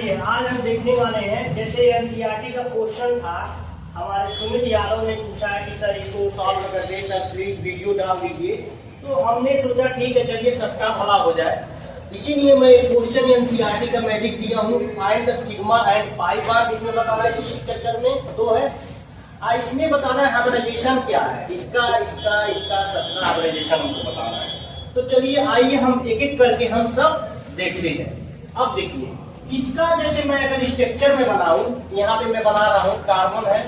चलिए आज हम देखने वाले हैं, जैसे एनसीईआरटी का क्वेश्चन था, हमारे सुमित यादव ने पूछा है कि सर इसको सॉल्व कर दे, सर प्लीज वीडियो डाल दीजिए। तो हमने सोचा ठीक है, चलिए सबका भला हो जाए, इसीलिए मैं क्वेश्चन एनसीईआरटी का मैजिक दिया हूँ। Find the sigma and pi bar, इसमें बताना है इसी स्ट्रक्चर में दो है, इसमें बताना है हाइब्रिडाइजेशन क्या है, इसका इसका इसका सबका हाइब्रिडाइजेशन हमको बताना है। तो चलिए आइए हम एक एक करके हम सब देखते हैं। अब देखिए इसका, जैसे मैं अगर स्ट्रक्चर में बनाऊं, यहाँ पे मैं बना रहा हूँ कार्बन है,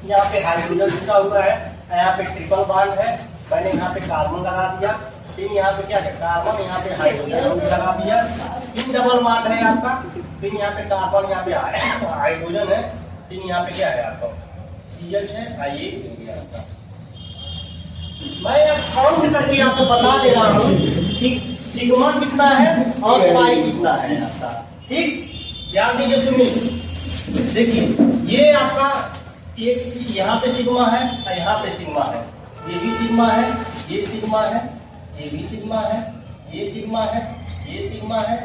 यहाँ पे हाइड्रोजन लिखा हुआ है, यहाँ पे ट्रिपल बॉन्ड है, मैंने यहाँ पे कार्बन लगा दिया, फिर यहाँ पे क्या है कार्बन, यहाँ पे हाइड्रोजन लगा दिया, फिर डबल बॉन्ड है आपका, फिर यहाँ पे कार्बन, यहाँ पे हाइड्रोजन है, फिर यहाँ पे क्या है आपका CH है, आइए आपका मैं अब काउंट करके आपको बता दे रहा हूँ कि सिग्मा कितना है और पाई कितना है आपका। ठीक, ध्यान दीजिए सुनिए, देखिए ये आपका एक यहाँ पे सिग्मा है और यहाँ पे सिग्मा है, ये भी सिग्मा है, ये सिग्मा है, ये भी सिग्मा है, ये सिग्मा है, ये सिग्मा है,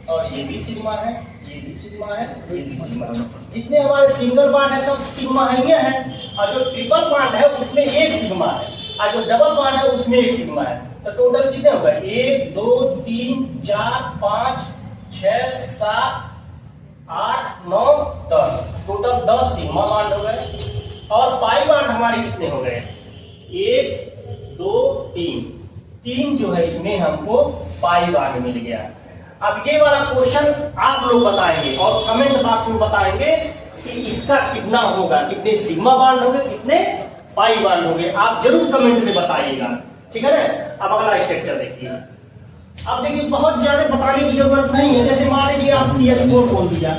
और ये भी सिग्मा है, ये भी सिग्मा है, ये भी सिग्मा है। जितने हमारे सिंगल बॉन्ड है सब सिग्मा ही है, और जो ट्रिपल बॉन्ड है उसमें एक सिग्मा है, और जो डबल बॉन्ड है उसमें एक सिग्मा है। तो टोटल कितने हो गए, 1 2 3 4 5 6 7 8 9 10, टोटल 10 सिग्मा बॉन्ड हो गए। और पाई बॉन्ड हमारे कितने हो गए, 1 2 3 जो है इसमें हमको पाई बॉन्ड मिल गया। अब ये वाला क्वेश्चन आप लोग बताएंगे और कमेंट बॉक्स में बताएंगे कि इसका कितना होगा, कितने सिग्मा बॉन्ड होंगे, कितने पाई बॉन्ड होंगे, आप जरूर कमेंट में बताइएगा, ठीक है ना। अब अगला स्ट्रक्चर देखिए। अब देखिए बहुत ज्यादा बताने की जरूरत नहीं है, जैसे मान लीजिए आप CH4 बोल दिया,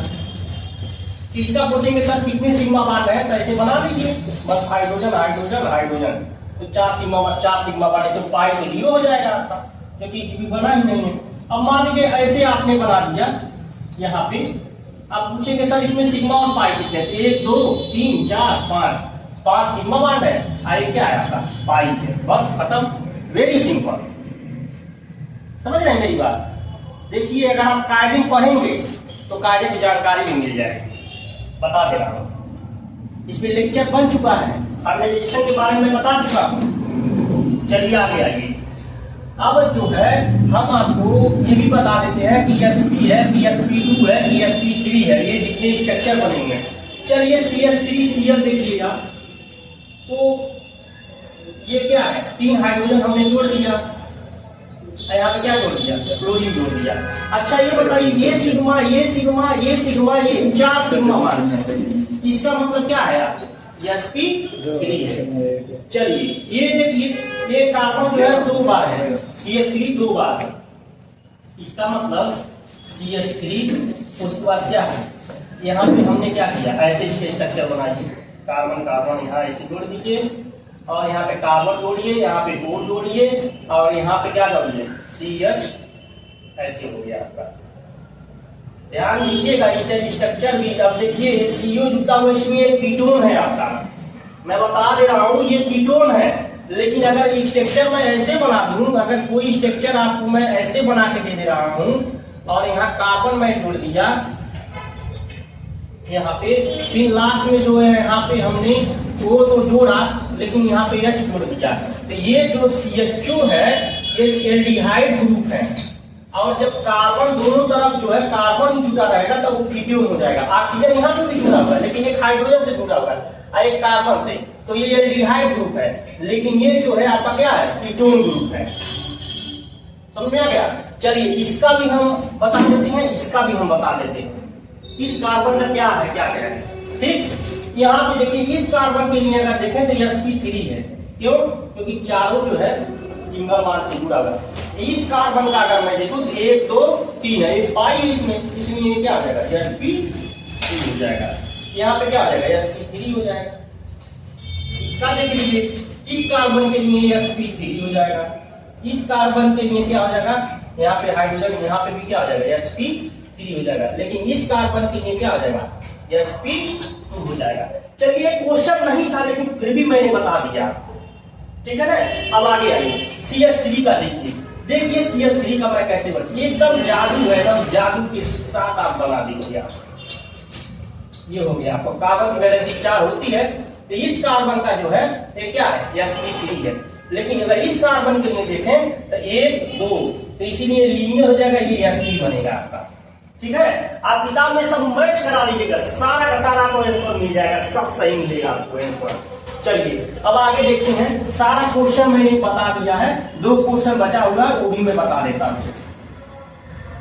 इसका पूछेंगे सर कितने सिग्मा बॉन्ड है, तो ऐसे बना लीजिए बस, हाइड्रोजन हाइड्रोजन हाइड्रोजन, तो 4 सिग्मा बॉन्ड है, तो पाई तो लियो हो जाएगा आपका, क्योंकि बना ही नहीं है। अब मान लीजिए ऐसे आपने बना दिया यहाँ पे, आप पूछेंगे सर इसमें सिग्मा और पाई कितने, 1 2 3 4 5 सिग्मा बॉन्ड है, आई क्या है आपका पाई है, बस खत्म, वेरी सिंपल। समझ रहे हैं मेरी बात। देखिए अगर आप कायदे पढ़ेंगे तो कायदे की जानकारी भी मिल जाएगी, बता दे रहा हूं, इसमें लेक्चर बन चुका है, हाइब्रिडाइजेशन के बारे में बता चुका हूं। चलिए आगे आइए। अब जो है हम आपको ये भी बता देते हैं कि sp है, कि sp2 है, कि sp3 है, ये जितने स्ट्रक्चर बनेंगे। चलिए CH3Cl देखिएगा, तो ये क्या है, 3 हाइड्रोजन हमने जोड़ दिया, यहाँ पे क्या जोड़ दिया, क्लोरीन जोड़ दिया। अच्छा ये बताइए, ये सिग्मा ये सिग्मा ये सिग्मा ये 4 सिग्मा बॉन्ड है, इसका मतलब क्या है आपको, sp3 है। चलिए ये देखिए, ये कार्बन जो है 2 बार है, CH3 2 बार है, इसका मतलब CH3, उसके बाद क्या है, यहाँ पे हमने क्या किया, ऐसे स्ट्रक्चर बनाइए, कार्बन कार्बन यहाँ ऐसे जोड़ दीजिए, और यहाँ पे कार्बन जोड़िए, यहाँ पे 2 जोड़िए, और यहाँ पे क्या जोड़िए CH, ऐसे हो गया आपका। ध्यान दीजिएगा स्ट्रक्चर भी। अब देखिए CO जुटा हुआ, इसमें एक कीटोन है आपका, मैं बता दे रहा हूँ ये कीटोन है, लेकिन अगर स्ट्रक्चर मैं ऐसे बना दूं, अगर कोई स्ट्रक्चर आपको मैं ऐसे बना के दे रहा हूँ, और यहाँ कार्बन मैं जोड़ दिया यहाँ पे, फिर लास्ट में जो है यहाँ पे हमने O तो जोड़ा, लेकिन यहाँ पे H जोड़ दिया, तो ये जो CHO है ये एल्डिहाइड ग्रुप है, और जब कार्बन दोनों तरफ जो है कार्बन जुटा रहेगा तब वो कीटोन हो जाएगा। ऑक्सीजन यहाँ पे भी जुड़ा हुआ है, लेकिन एक हाइड्रोजन से जुड़ा हुआ है, एक कार्बन से, तो ये एल्डिहाइड ग्रुप है, लेकिन ये जो है आपका क्या है, कीटोन ग्रुप है। समझ में आ गया। चलिए इसका भी हम बता देते हैं, इसका भी हम बता देते हैं, इस कार्बन का क्या है, क्या है। ठीक, यहाँ पे देखिए इस कार्बन के लिए अगर देखें तो sp3 है, क्यों, क्योंकि चारों जो है सिंगल बॉन्ड से जुड़ा हुआ है। इस कार्बन का अगर मैं देखूं तो 1 2 3 है, एक पाई इसमें, इसलिए क्या हो जाएगा, sp3 हो जाएगा, यहाँ पे क्या हो जाएगा, sp3 हो जाएगा। इसका देख लीजिए, इस कार्बन के लिए sp3 हो जाएगा, इस कार्बन के लिए क्या हो जाएगा, यहाँ पे हाइड्रोजन, यहाँ पे भी क्या हो जाएगा, sp3 हो जाएगा, लेकिन इस कार्बन के लिए क्या हो जाएगा, sp2 हो जाएगा। चलिए क्वेश्चन नहीं था, लेकिन फिर भी मैंने बता दिया, ठीक है ना। अब आगे आइए, CH3 का देखिए, देखिए CS3 का मैं कैसे बन, एकदम जादू है ना, जादू के साथ आप बना दीजिए। ये हो गया आपको कार्बन की वैलेंसी 4 होती है, तो इस कार्बन का जो है ये क्या है, sp3 है। लेकिन अगर इस कार्बन के लिए देखें तो 1 2, तो इसीलिए लीनियर हो जाएगा, ये sp बनेगा आपका। ठीक है, आप किताब में सब मैच करा लीजिएगा, सारा का सारा आपको आंसर मिल जाएगा, सब सही मिलेगा आपको आंसर। चलिए अब आगे देखते हैं। सारा क्वेश्चन मैंने बता दिया है, 2 क्वेश्चन बचा हुआ वो भी मैं बता देता हूँ।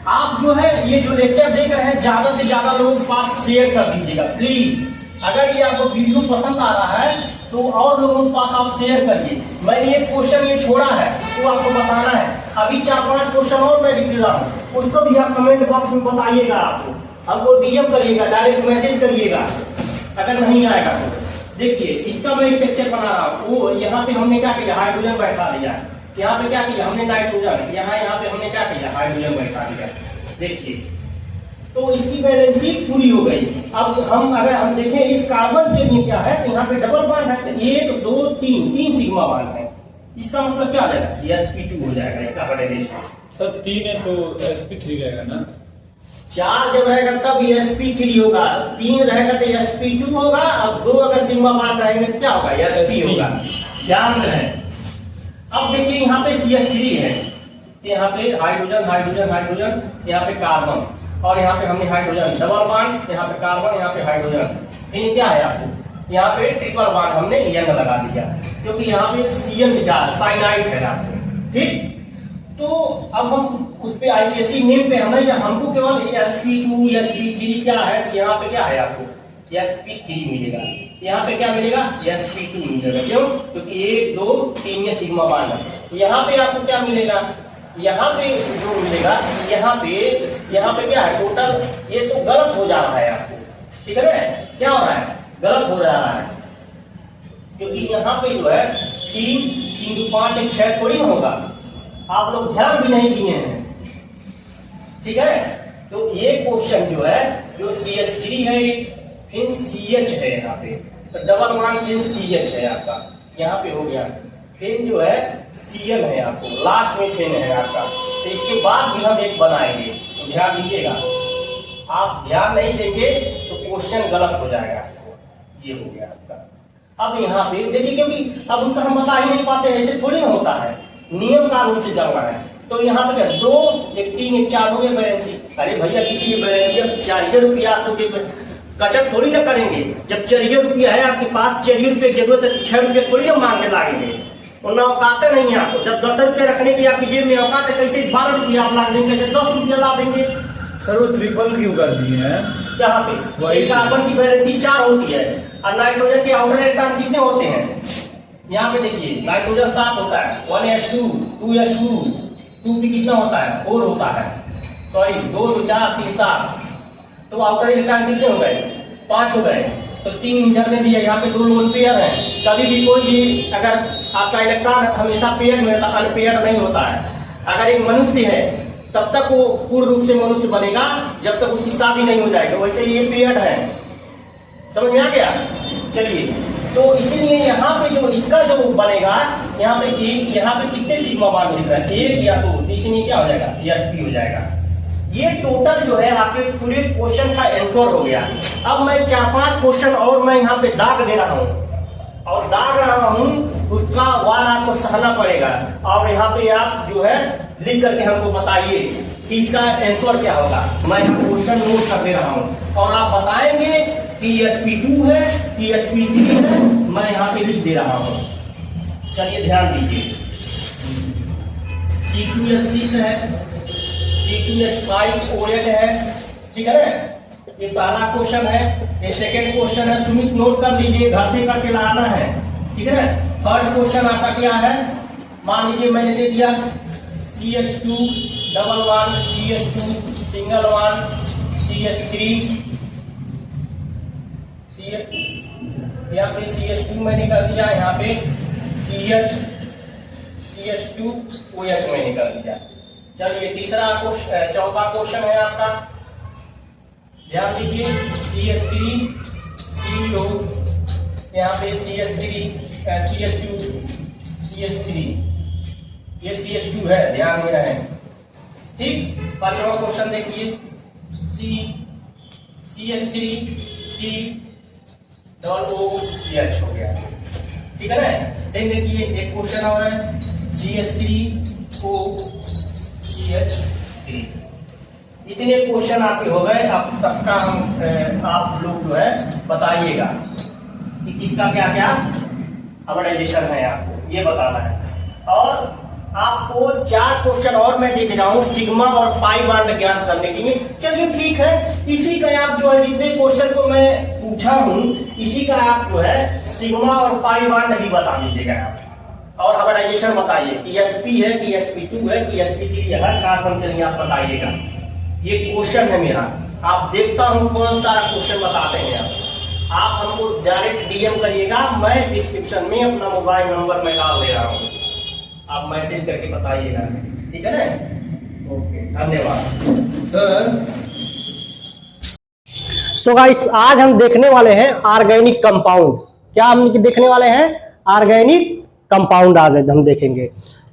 आप जो है ये जो लेक्चर देख रहे हैं ज्यादा से ज्यादा लोगों के पास शेयर कर दीजिएगा प्लीज। अगर ये आपको वीडियो पसंद आ रहा है तो और लोगों के पास आप शेयर करिए। मैंने एक क्वेश्चन ये छोड़ा है, इसको आपको बताना है। अभी 4-5 क्वेश्चन और मैं लिख रहा हूँ, उसको भी आप कमेंट बॉक्स में बताइएगा। आपको हमको डीएम करिएगा, डायरेक्ट मैसेज करिएगा अगर नहीं आएगा तो। देखिए इसका मैं स्ट्रक्चर बना रहा हूँ। वो यहाँ पे हमने क्या किया, हाइड्रोजन बैठा दिया। यहाँ पे क्या किया हमने, नाइट्रोजन। यहाँ पे हमने क्या किया, हाइड्रोजन बैठा दिया। देखिए तो इसकी वैलेंसी पूरी हो गई। अब हम देखें इस कार्बन के लिए क्या है, तो यहाँ पे डबल बॉन्ड है, तो 1 2 3 सिग्मा बॉन्ड है। इसका मतलब क्या आ जाएगा, sp2 हो जाएगा इसका वैलेंसी। सर 3 है तो sp3 रहेगा ना। 4 जब रहेगा तब sp3 होगा, 3 रहेगा तो sp2 होगा, और 2 अगर सिग्मा बॉन्ड रहेंगे तो क्या होगा, sp होगा। ध्यान रहे। अब देखिए यहाँ पे CH3 है, यहाँ पे हाइड्रोजन हाइड्रोजन हाइड्रोजन, यहाँ पे कार्बन, और यहाँ पे हमने हाइड्रोजन डबल बॉन्ड, यहाँ पे कार्बन, यहाँ पे हाइड्रोजन। ये क्या है आपको, यहाँ पे ट्रिपल बॉन्ड हमने यंग लगा दिया, क्योंकि यहाँ पे CN साइनाइड है आपको। ठीक, तो अब हम उस पे IUPAC नेम पे हमको केवल sp2 sp3 क्या है, यहाँ पे क्या है आपको sp3 मिलेगा, यहाँ पे क्या मिलेगा, sp2 मिलेगा। क्यों, क्योंकि 1 2 3 ये सिग्मा बॉन्ड है। यहाँ पे आपको क्या मिलेगा, यहाँ पे जो मिलेगा, यहाँ पे क्या है टोटल, ये तो गलत हो जा रहा है आपको। ठीक है ना, क्या हो रहा है, गलत हो रहा है, क्योंकि यहाँ पे जो है 3 3 2 5 1 6 थोड़ी ना होगा। आप लोग ध्यान भी नहीं दिए हैं। ठीक है, तो ये क्वेश्चन जो है, जो CH3 है फिर CH है यहाँ पे, तो डबल बॉन्ड फिर CH है आपका, यहाँ पे हो गया। फिर जो है Cl है आपको, लास्ट में फिर है आपका। तो इसके बाद भी हम एक बनाएंगे, तो ध्यान दीजिएगा। आप ध्यान नहीं देंगे तो क्वेश्चन गलत हो जाएगा आपको। ये हो गया आपका। अब यहाँ पे देखिए, क्योंकि अब उसका हम बता ही नहीं पाते, ऐसे थोड़ी ना होता है, नियम कानून से चल रहा है। तो यहाँ पे 2 1 3 1 4 हो गए बैलेंसी। अरे भैया किसी की बैलेंसी अब 4 रुपया आपको कचक थोड़ी ना करेंगे। जब 4 रुपया है आपके पास, 4 रुपये की जरूरत है, 6 रुपये थोड़ी ना मांगे लागेंगे। उतना औकात नहीं है आपको। जब 10 रुपये रखने की आपकी जेब में औकात है, कैसे 12 रुपया आप ला देंगे, कैसे 10 रुपया ला देंगे। सर वो ट्रिपल क्यों कर दिए हैं यहाँ पे? कार्बन की वैलेंसी 4 होती है, और नाइट्रोजन के आउटर इलेक्ट्रॉन कितने होते हैं? यहाँ पे देखिए नाइट्रोजन 7 होता है, 1s2 2s2 2 भी कितना होता है, 4 होता है। सॉरी 2 2 4 3 7, तो आउटर इलेक्ट्रॉन कितने हो गए, 5 हो गए। तो 3 इधर में दिया, यहाँ पे 2 लोन पेयर है। कभी भी कोई भी अगर आपका इलेक्ट्रॉन हमेशा पेयर में रहता, अनपेयर नहीं होता है। अगर एक मनुष्य है तब तक वो पूर्ण रूप से मनुष्य बनेगा जब तक उसकी शादी नहीं हो जाएगी। वैसे ये पेयर है, समझ में आ गया। चलिए, तो इसीलिए यहाँ पे जो इसका जो बनेगा, यहाँ पे कितने सिग्मा बॉन्ड मिल रहा है, 1 या 2, इसलिए क्या हो जाएगा, sp हो जाएगा। ये टोटल जो है आपके पूरे क्वेश्चन का आंसर हो गया। अब मैं 4-5 क्वेश्चन और मैं यहाँ पे दाग दे रहा हूँ, और दाग रहा हूँ, उसका वार आपको सहना पड़ेगा। और यहाँ पे आप जो है लिख करके हमको बताइए कि इसका आंसर क्या होगा। मैं क्वेश्चन नोट कर दे रहा हूँ, और आप बताएंगे कि sp2 है कि sp3 है। मैं यहाँ पे लिख दे रहा हूँ, चलिए ध्यान दीजिए। C2H6 है, C2H5OH है, ठीक है। ये पहला क्वेश्चन है। ये सेकेंड क्वेश्चन है, सुमित नोट कर लीजिए, घर पे करके लाना है, ठीक है। थर्ड क्वेश्चन आपका क्या है, मान लीजिए मैंने दे दिया CH2 double bond CH2 single bond CH3 यहाँ पे CH2 मैंने कर दिया, यहाँ पे CH2OH मैंने कर दिया। चलिए तीसरा क्वेश्चन, चौथा क्वेश्चन है आपका, ध्यान दीजिए। CH3 CO, यहाँ पे CH3 CH2 CH3, ये CH2 है, ध्यान में रहे। ठीक, पांचवा क्वेश्चन देखिए, CH3 COOH हो गया। ठीक है ना। देख देखिए एक क्वेश्चन और है, CH3OCH3। इतने क्वेश्चन आपके हो गए। अब सबका हम आप लोग जो है बताइएगा कि किसका क्या क्या हाइब्रिडाइजेशन है, आपको ये बताना है। और आपको 4 क्वेश्चन और मैं देख रहा हूँ सिग्मा और पाई बांड ज्ञात करने के लिए। चलिए ठीक है, इसी का आप जो है जितने क्वेश्चन को मैं पूछा हूँ इसी का आप जो है सिग्मा और पाई बांड भी बता दीजिएगा आप। और हाइब्रिडाइजेशन बताइए कि sp है कि sp2 है कि sp3 है, कार्बन के लिए आप बताइएगा। ये क्वेश्चन है मेरा, आप देखता हूँ कौन सारा क्वेश्चन बताते हैं आप हमको डायरेक्ट DM करिएगा। मैं डिस्क्रिप्शन में अपना मोबाइल नंबर मैं डाल दे रहा हूँ, आप मैसेज करके बताइएगा। ठीक है ना। ओके, धन्यवाद सर। सो गाइस, आज हम देखने वाले हैं ऑर्गेनिक कंपाउंड। क्या हम देखने वाले हैं? ऑर्गेनिक कंपाउंड आज हम देखेंगे।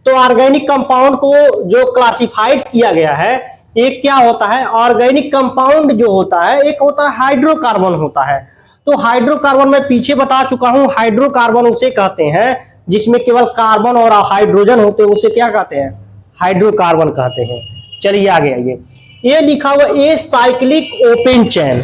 तो ऑर्गेनिक कंपाउंड को जो क्लासिफाइड किया गया है, एक क्या होता है ऑर्गेनिक कंपाउंड जो होता है, एक होता है हाइड्रोकार्बन होता है। तो हाइड्रोकार्बन मैं पीछे बता चुका हूं, हाइड्रोकार्बन उसे कहते हैं जिसमें केवल कार्बन और हाइड्रोजन होते हैं, उसे क्या कहते हैं? हाइड्रोकार्बन कहते हैं। चलिए आगे आइए, ये लिखा हुआ a cyclic open chain.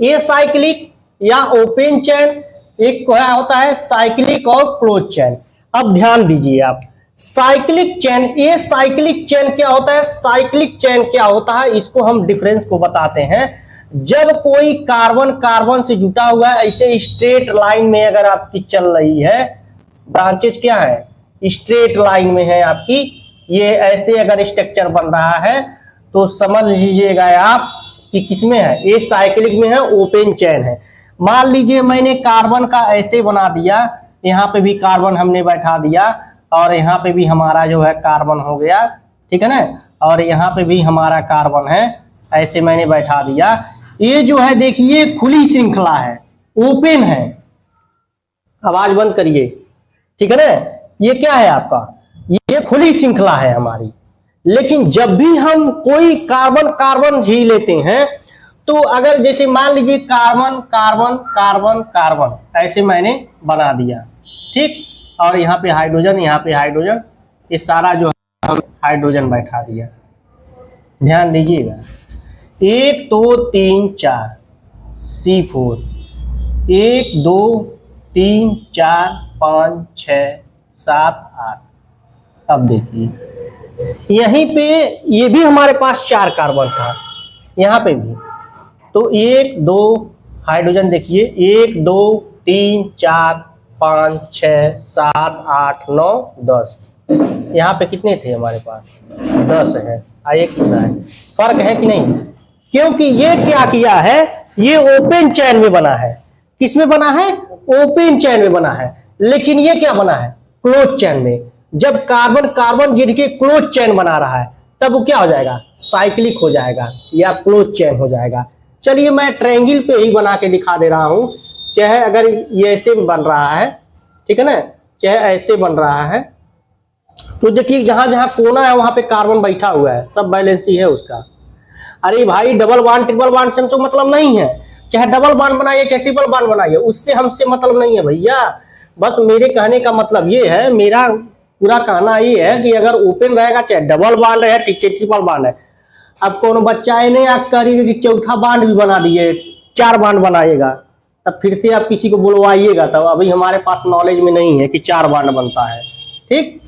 A cyclic या ओपन चैन, एक क्या होता है साइक्लिक और क्लोज चैन। अब ध्यान दीजिए आप, साइक्लिक चैन, ये साइक्लिक चैन क्या होता है? साइक्लिक चैन क्या होता है इसको हम डिफरेंस को बताते हैं। जब कोई कार्बन कार्बन से जुटा हुआ है, ऐसे स्ट्रेट लाइन में अगर आपकी चल रही है, ब्रांचेज क्या है स्ट्रेट लाइन में है आपकी, ये ऐसे अगर स्ट्रक्चर बन रहा है तो समझ लीजिएगा आप कि किसमें है, ये साइक्लिक में है, ओपन चैन है। मान लीजिए मैंने कार्बन का ऐसे बना दिया, यहाँ पे भी कार्बन हमने बैठा दिया और यहाँ पे भी हमारा जो है कार्बन हो गया। ठीक है ना। और यहाँ पे भी हमारा कार्बन है, ऐसे मैंने बैठा दिया। ये जो है देखिए खुली श्रृंखला है, ओपन है। आवाज बंद करिए। ठीक है ना। ये क्या है आपका? ये खुली श्रृंखला है हमारी। लेकिन जब भी हम कोई कार्बन कार्बन ही लेते हैं, तो अगर जैसे मान लीजिए कार्बन कार्बन कार्बन कार्बन ऐसे मैंने बना दिया, ठीक, और यहाँ पे हाइड्रोजन, यहाँ पे हाइड्रोजन, ये सारा जो हम हाइड्रोजन बैठा दिया। ध्यान दीजिएगा, 1 2 3 4 C4, 1 2 3 4 5 6 7 8। अब देखिए यहीं पे ये भी हमारे पास 4 कार्बन था, यहाँ पे भी। तो 1 2 हाइड्रोजन देखिए, 1 2 3 4 5 6 7 8 9 10। यहाँ पे कितने थे हमारे पास? 10 है। आइए कितना है, फर्क है कि नहीं? क्योंकि ये क्या किया है, ये ओपन चैन में बना है। किस में बना है? ओपन चैन में बना है। लेकिन ये क्या बना है? क्लोज चैन में। जब कार्बन कार्बन जिनके क्लोज चैन बना रहा है, तब वो क्या हो जाएगा? साइक्लिक हो जाएगा या क्लोज चैन हो जाएगा। चलिए मैं ट्रायंगल पे ही बना के दिखा दे रहा हूं। चाहे अगर ये ऐसे बन रहा है, ठीक है ना, चाहे ऐसे बन रहा है, तो देखिए जहां जहां कोना है वहां पे कार्बन बैठा हुआ है, सब बैलेंस ही है उसका। अरे भाई डबल बॉन्ड ट्रिपल बॉन्ड से हमसे मतलब नहीं है। चाहे डबल बॉन्ड बनाइए चाहे ट्रिपल बॉन्ड बनाइए, उससे हमसे मतलब नहीं है भैया। बस मेरे कहने का मतलब ये है, मेरा पूरा कहना ये है कि अगर ओपन रहेगा, चाहे डबल बॉन्ड है ट्रिपल बॉन्ड है। अब कौन बच्चा है नहीं आप करिए कि चौथा बांड भी बना दिए, 4 बांड बनाइएगा, तब फिर से आप किसी को बुलवाइएगा। तब अभी हमारे पास नॉलेज में नहीं है कि 4 बांड बनता है। ठीक,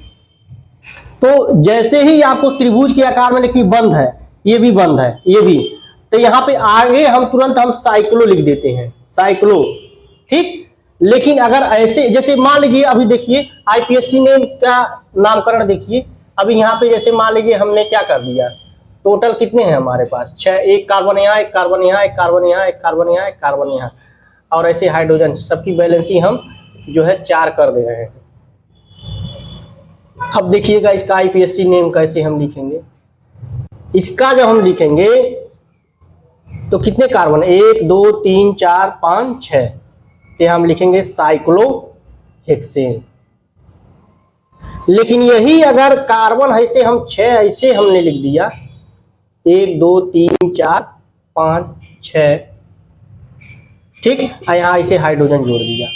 तो जैसे ही आपको त्रिभुज के आकार में देखिए बंद है, ये भी बंद है, ये भी, तो यहाँ पे आगे हम तुरंत हम साइक्लो लिख देते हैं, साइक्लो। ठीक, लेकिन अगर ऐसे जैसे मान लीजिए अभी देखिए IPSC ने का नामकरण देखिए, अभी यहाँ पे जैसे मान लीजिए हमने क्या कर दिया, टोटल कितने हैं हमारे पास? 6, एक कार्बन यहाँ, एक कार्बन यहाँ, एक कार्बन यहाँ, एक कार्बन यहाँ, एक कार्बन यहाँ, और ऐसे हाइड्रोजन, सबकी बैलेंसी हम जो है 4 कर दे रहे हैं। अब देखिएगा इसका IPSC नेम कैसे हम लिखेंगे। इसका जब हम लिखेंगे तो कितने कार्बन? 1 2 3 4 5 6, तो हम लिखेंगे साइक्लोहेक्सेन। लेकिन यही अगर कार्बन ऐसे हम 6 ऐसे हमने लिख दिया 1 2 3 4 5 6, ठीक, यहाँ ऐसे हाइड्रोजन जोड़ दिया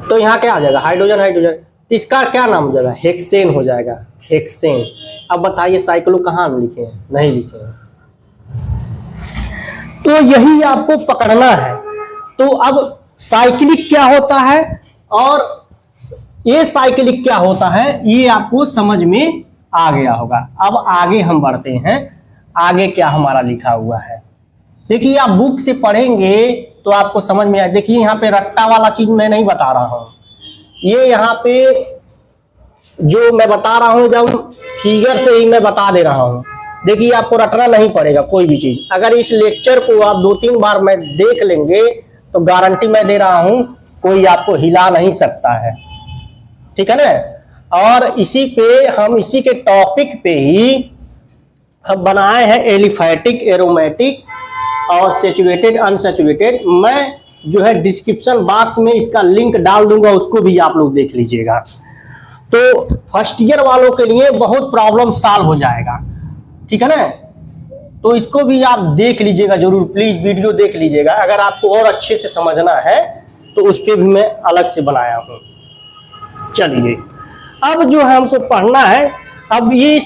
तो यहाँ क्या आ जाएगा, हाइड्रोजन हाइड्रोजन, इसका क्या नाम हो जाएगा, हेक्सेन हो जाएगा, हेक्सेन। अब बताइए साइक्लो कहाँ हम लिखे हैं, नहीं लिखे हैं। तो यही आपको पकड़ना है। तो अब साइक्लिक क्या होता है और ये साइक्लिक क्या होता है, ये आपको समझ में आ गया होगा। अब आगे हम बढ़ते हैं, आगे क्या हमारा लिखा हुआ है। देखिए आप बुक से पढ़ेंगे तो आपको समझ में आए। देखिए यहाँ पे रट्टा वाला चीज मैं नहीं बता रहा हूँ, ये यहाँ पे जो मैं बता रहा हूँ जब फिगर से ही मैं बता दे रहा हूँ। देखिए आपको रटना नहीं पड़ेगा कोई भी चीज। अगर इस लेक्चर को आप 2-3 बार में देख लेंगे तो गारंटी मैं दे रहा हूँ कोई आपको हिला नहीं सकता है, ठीक है ना। और इसी पे हम इसी के टॉपिक पे ही हम बनाए हैं एलिफैटिक, एरोमेटिक और सैचुरेटेड, अनसैचुरेटेड। मैं जो है डिस्क्रिप्शन बॉक्स में इसका लिंक डाल दूंगा, उसको भी आप लोग देख लीजिएगा। तो फर्स्ट ईयर वालों के लिए बहुत प्रॉब्लम सॉल्व हो जाएगा, ठीक है ना। तो इसको भी आप देख लीजिएगा जरूर, प्लीज वीडियो देख लीजिएगा। अगर आपको और अच्छे से समझना है तो उस पर भी मैं अलग से बनाया हूँ। चलिए अब जो है हमको पढ़ना है, अब ये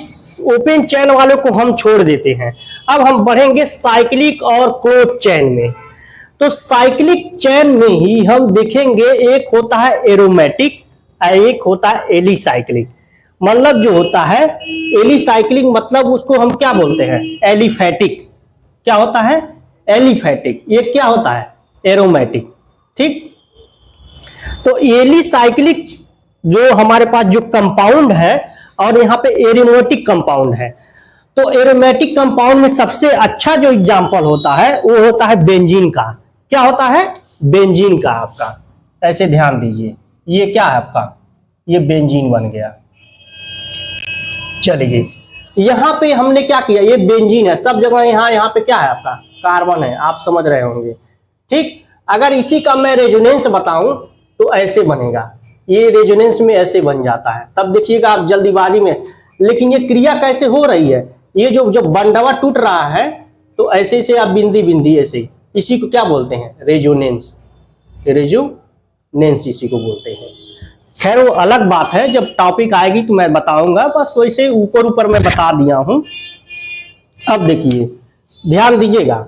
ओपन चेन वाले को हम छोड़ देते हैं। अब हम बढ़ेंगे साइक्लिक और क्लोज चेन में। तो साइक्लिक चेन में ही हम देखेंगे एक होता है एरोमेटिक और एक होता है एलिसाइक्लिक। मतलब जो होता है एलिसाइक्लिक मतलब उसको हम क्या बोलते हैं, एलिफैटिक। क्या होता है, एलिफैटिक। ये क्या होता है, एरोमेटिक, ठीक। तो एलिसाइक्लिक जो हमारे पास जो कंपाउंड है और यहाँ पे एरोमेटिक कंपाउंड है। तो एरोमेटिक कंपाउंड में सबसे अच्छा जो एग्जांपल होता है वो होता है बेंजीन का। क्या होता है, बेंजीन का। आपका ऐसे ध्यान दीजिए, ये क्या है आपका, ये बेंजीन बन गया। चलिए यहाँ पे हमने क्या किया, ये बेंजीन है सब जगह, यहाँ पे क्या है आपका, कार्बन है, आप समझ रहे होंगे, ठीक। अगर इसी का मैं रेजोनेंस बताऊं तो ऐसे बनेगा, ये रेजोनेंस में ऐसे बन जाता है। तब देखिएगा आप जल्दीबाजी में, लेकिन ये क्रिया कैसे हो रही है, ये जो जब बंडवा टूट रहा है तो ऐसे से आप बिंदी बिंदी ऐसे, इसी को क्या बोलते हैं, रेजोनेंस। रेजोनेंस इसी को बोलते हैं। खैर वो अलग बात है, जब टॉपिक आएगी तो मैं बताऊंगा, बस वैसे ऊपर ऊपर मैं बता दिया हूं। अब देखिए ध्यान दीजिएगा,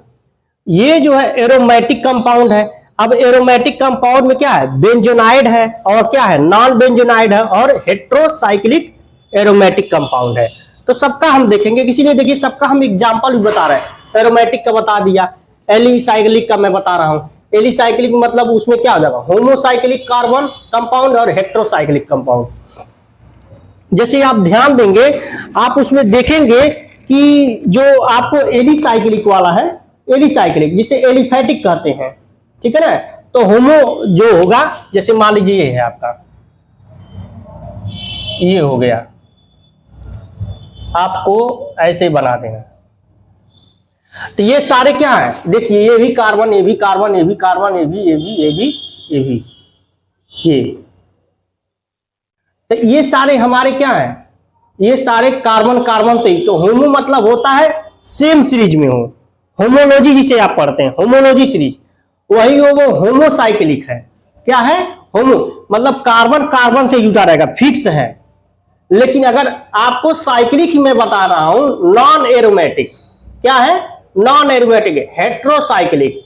ये जो है एरोमेटिक कंपाउंड है। अब एरोमेटिक कंपाउंड में क्या है, बेंजोनाइड है और क्या है, नॉन बेंजोनाइड है और हेट्रोसाइक्लिक एरोमेटिक कंपाउंड है। तो सबका हम देखेंगे, किसी ने देखिए सबका हम एग्जांपल भी बता रहे हैं। एरोमेटिक का बता दिया, एलिसाइक्लिक का मैं बता रहा हूं। एलिसाइक्लिक मतलब उसमें क्या हो जाएगा, होमोसाइक्लिक कार्बन कंपाउंड और हेट्रोसाइक्लिक कंपाउंड। जैसे आप ध्यान देंगे आप उसमें देखेंगे कि जो आपको एलिसाइक्लिक वाला है, एलिसाइक्लिक जिसे एलिफैटिक कहते हैं, ठीक है ना। तो होमो जो होगा, जैसे मान लीजिए ये है आपका, ये हो गया, आपको ऐसे बना देना। तो ये सारे क्या है, देखिए ये भी कार्बन, ये भी कार्बन, ये भी कार्बन, ये भी, ये भी, ये भी, ये भी, ये। तो ये सारे हमारे क्या है, ये सारे कार्बन कार्बन से ही। तो होमो मतलब होता है सेम सीरीज में हो, होमोलॉजी जिसे आप पढ़ते हैं, होमोलॉजी सीरीज, वही वो होमोसाइक्लिक है। क्या है, होमो मतलब कार्बन कार्बन से जुड़ा रहेगा, फिक्स है। लेकिन अगर आपको साइक्लिक में बता रहा हूं, नॉन एरोमेटिक, क्या है, नॉन एरोमेटिक है, हेट्रोसाइक्लिक,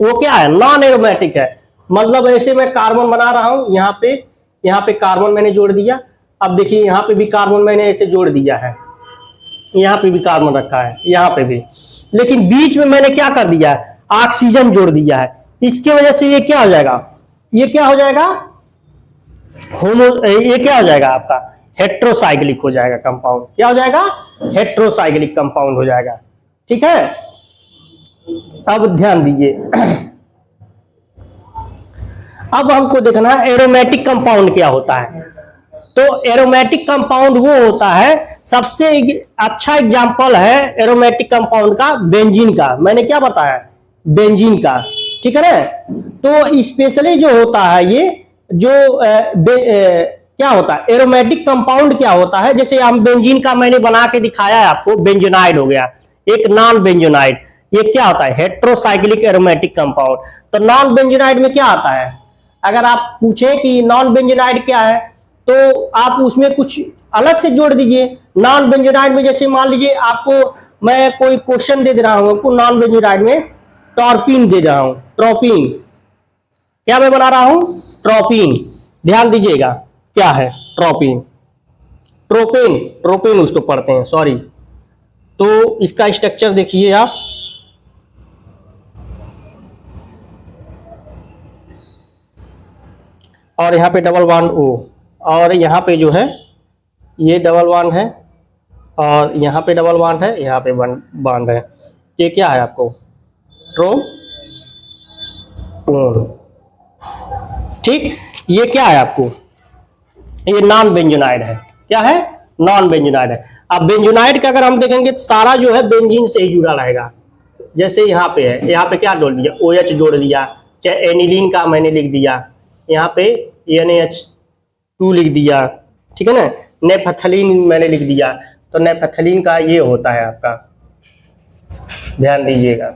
वो क्या है, नॉन एरोमेटिक है। मतलब ऐसे मैं कार्बन बना रहा हूं, यहाँ पे कार्बन मैंने जोड़ दिया। अब देखिए यहाँ पे भी कार्बन मैंने ऐसे जोड़ दिया है, यहाँ पे भी कार्बन रखा है, यहाँ पे भी, लेकिन बीच में मैंने क्या कर दिया है, ऑक्सीजन जोड़ दिया है। इसकी वजह से ये क्या हो जाएगा, ये क्या हो जाएगा, ये क्या हो जाएगा आपका, हेट्रोसाइक्लिक हो जाएगा कंपाउंड। क्या हो जाएगा, हेट्रोसाइक्लिक कंपाउंड हो जाएगा, ठीक है। अब ध्यान दीजिए, अब हमको देखना है एरोमेटिक कंपाउंड क्या होता है। तो एरोमेटिक कंपाउंड वो होता है, सबसे अच्छा एग्जांपल है एरोमेटिक कंपाउंड का बेंजीन का। मैंने क्या बताया, बेंजीन का, ठीक है ना। तो स्पेशली जो होता है, ये जो क्या होता है एरोमेटिक कंपाउंड क्या होता है, जैसे हम बेंजीन का मैंने बना के दिखाया है आपको, बेंजोनाइड हो गया, एक नॉन बेंजोनाइड, ये क्या होता है हेट्रोसाइक्लिक एरोमेटिक कंपाउंड। तो नॉन बेंजोनाइड में क्या आता है, अगर आप पूछें कि नॉन बेंजोनाइड क्या है तो आप उसमें कुछ अलग से जोड़ दीजिए। नॉन बेंजोनाइड में जैसे मान लीजिए आपको मैं कोई क्वेश्चन दे रहा हूं आपको, नॉन बेंजोनाइड में टॉर्पिन दे रहा हूं, ट्रोपिन, क्या मैं बना रहा हूं ट्रोपिन, ध्यान दीजिएगा क्या है ट्रोपिन, ट्रोपेन, ट्रोपेन उसको पढ़ते हैं सॉरी। तो इसका स्ट्रक्चर देखिए आप, और यहाँ पे डबल बॉन्ड O, और यहाँ पे जो है ये डबल बॉन्ड है, और यहाँ पे डबल बॉन्ड है, यहाँ पे बॉन्ड है। ये क्या है आपको ट्रोपोन, ठीक। ये क्या है आपको, ये नॉन बेंजोनाइड है, क्या है नॉन बेंजोनाइड है। अब बेंजोनाइड का अगर हम देखेंगे तो सारा जो है बेंजीन से ही जुड़ा रहेगा। जैसे यहाँ पे है, यहाँ पे क्या जोड़ दिया OH जोड़ दिया, चाहे एनिलीन का मैंने लिख दिया, यहाँ पे NH2 लिख दिया, ठीक है ना, नेपथलीन मैंने लिख दिया, तो नेपथलीन का ये होता है आपका, ध्यान दीजिएगा।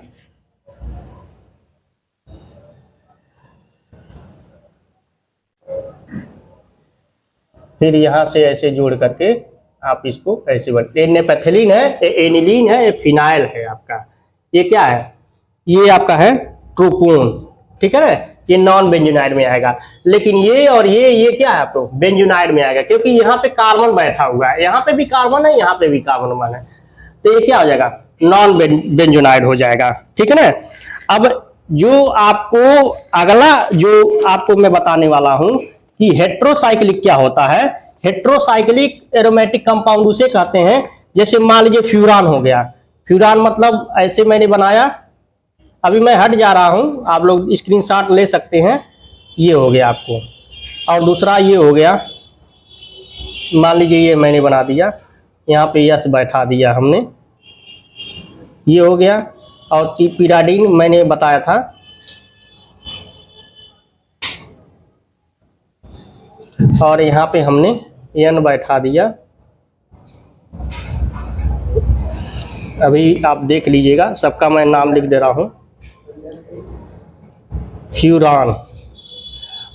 फिर यहां से ऐसे जोड़ करके आप इसको ऐसे बनते, नेपथलीन है, एनिलीन है, फिनाइल है आपका, ये क्या है, ये आपका है ट्रोपोन, ठीक है ना, ये नॉन बेंजोनाइड में आएगा। लेकिन ये और ये क्या है आपको बेंजोनाइड में आएगा, क्योंकि यहाँ पे कार्बन बैठा हुआ है, यहाँ पे भी कार्बन है, यहाँ पे भी कार्बन है, तो ये क्या हो जाएगा नॉन बेंजोनाइड हो जाएगा, ठीक है ना। अब जो आपको अगला जो आपको मैं बताने वाला हूं कि हेट्रोसाइक्लिक क्या होता है। हेट्रोसाइक्लिक एरोमेटिक कंपाउंड उसे कहते हैं, जैसे मान लीजिए फ्यूरान हो गया, फ्यूरान मतलब ऐसे मैंने बनाया, अभी मैं हट जा रहा हूं, आप लोग स्क्रीनशॉट ले सकते हैं, ये हो गया आपको, और दूसरा ये हो गया, मान लीजिए ये मैंने बना दिया, यहाँ पे यस बैठा दिया हमने, ये हो गया, और पिराडीन मैंने बताया था, और यहाँ पे हमने एन बैठा दिया। अभी आप देख लीजिएगा, सबका मैं नाम लिख दे रहा हूँ, फ्यूरान,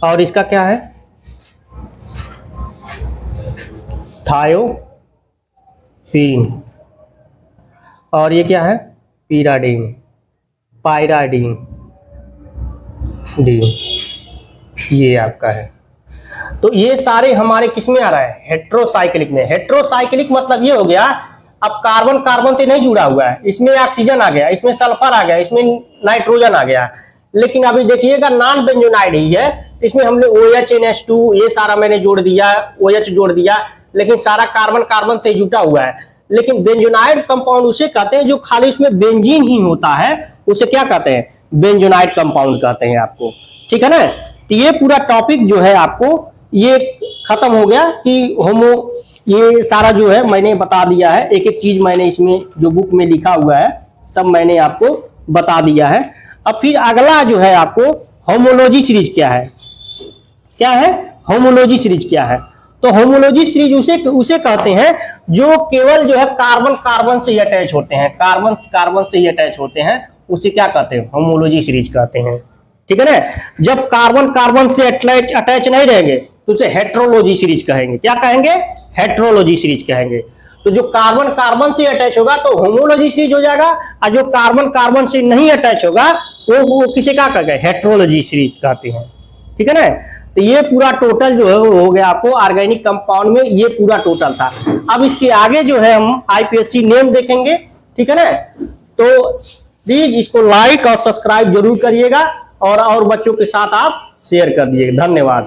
और इसका क्या है थायोफीन, और ये क्या है पिराडीन, पायराडीन डी, ये आपका है। तो ये सारे हमारे किस में आ रहा है हेट्रोसाइक्लिक में। हेट्रोसाइक्लिक मतलब ये हो गया, अब कार्बन कार्बन से नहीं जुड़ा हुआ है, इसमें ऑक्सीजन आ गया, इसमें सल्फर आ गया, इसमें नाइट्रोजन आ गया, लेकिन अभी देखिएगा नॉन बेंजोनाइड ही है, इसमें हमने OH NH2 ये सारा मैंने जोड़ दिया, OH जोड़ दिया, लेकिन सारा कार्बन कार्बन से जुटा हुआ है। लेकिन बेंजोनाइड कंपाउंड उसे कहते हैं जो खाली उसमें बेंजीन ही होता है, उसे क्या कहते हैं बेंजोनाइड कंपाउंड कहते हैं आपको, ठीक है ना। तो ये पूरा टॉपिक जो है आपको ये खत्म हो गया कि ये सारा जो है मैंने बता दिया है, एक एक चीज मैंने इसमें जो बुक में लिखा हुआ है सब मैंने आपको बता दिया है। अब फिर अगला जो है आपको होमोलॉजी सीरीज क्या है, क्या है होमोलॉजी सीरीज क्या है। तो होमोलॉजी सीरीज उसे कहते हैं जो केवल जो है कार्बन कार्बन से ही अटैच होते हैं, कार्बन कार्बन से ही अटैच होते हैं, उसे क्या कहते हैं होमोलॉजी सीरीज कहते हैं, ठीक है ना। जब कार्बन कार्बन से अटैच नहीं रहेंगे तो उसे हेट्रोलॉजी सीरीज कहेंगे, क्या कहेंगे हेट्रोलॉजी सीरीज कहेंगे। तो जो कार्बन कार्बन से अटैच होगा तो होमोलॉजी सीरीज हो जाएगा, और जो कार्बन कार्बन से नहीं अटैच होगा वो किसे क्या कहेंगे हेट्रोलॉजी सीरीज कहते हैं, ठीक है ना। तो ये पूरा टोटल जो है हो गया आपको ऑर्गेनिक कंपाउंड में, ये पूरा टोटल था। अब इसके आगे जो है हम IPSC नेम देखेंगे, ठीक है ना। तो प्लीज इसको लाइक और सब्सक्राइब जरूर करिएगा, और बच्चों के साथ आप शेयर कर दीजिएगा। धन्यवाद।